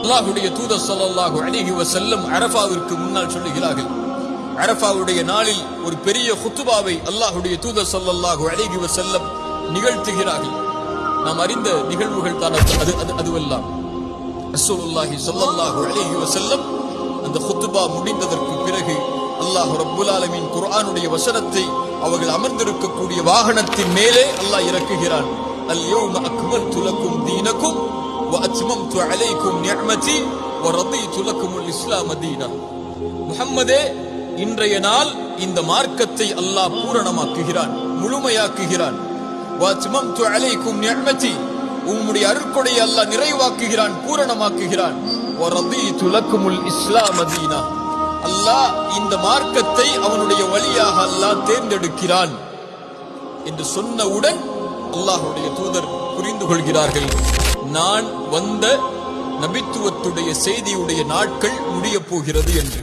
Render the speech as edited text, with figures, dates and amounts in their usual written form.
அல்லாஹ்வுடைய தூதர் ஸல்லல்லாஹு அலைஹி வஸல்லம் அரஃபாவிற்கு முன்னால் சொல்லுகிறார்கள். அரஃபாவுடைய நாளில் ஒரு பெரிய குத்துபாவை அல்லாஹ்வுடைய தூதர் ஸல்லல்லாஹு அலைஹி வஸல்லம் நிகழ்த்துகிறார்கள். நாம் அறிந்த நிகழ்வுகள் தான் அதுவெல்லாம். ரசூலுல்லாஹி ஸல்லல்லாஹு அலைஹி வஸல்லம் அந்த குத்துபா முடிந்ததற்கு பிறகு அல்லாஹ் ரப்புல் ஆலமீன் குர்ஆனுடைய வசனத்தை அவர்கள் அமர்ந்திருக்கக்கூடிய வாகனத்தின் மேலே அல்லாஹ் இறக்குகிறான். அல் யௌம அக்மல்து லக்கும் தீனக்கும் வ அத்மம்து அலைக்கும் நிஅமதி வ ரதீது லக்குமுல் இஸ்லாம் தீனா. முஹம்மதே, இன்றைய நாள் இந்த மார்க்கத்தை அல்லாஹ் பூரணமாக்குகிறான், முழுமையாக்குகிறான். வ அத்மம்து அலைக்கும் நிஅமதி, உம்முடைய அருட்கொடையை அல்லாஹ் நிறைவாக்குகிறான், பூரணமாக்குகிறான். வ ரதீது லக்குமுல் இஸ்லாம் தீனா, அல்லாஹ் இந்த மார்க்கத்தை அவனுடைய வழியாக அல்லாஹ் தேர்ந்தெடுக்கிறான் என்று சொன்னவுடன் அல்லாஹ்வுடைய தூதர் புரிந்து கொள்கிறார்கள், நான் வந்த நபித்துவத்துடைய செய்தியுடைய நாட்கள் முடிய போகிறது என்று.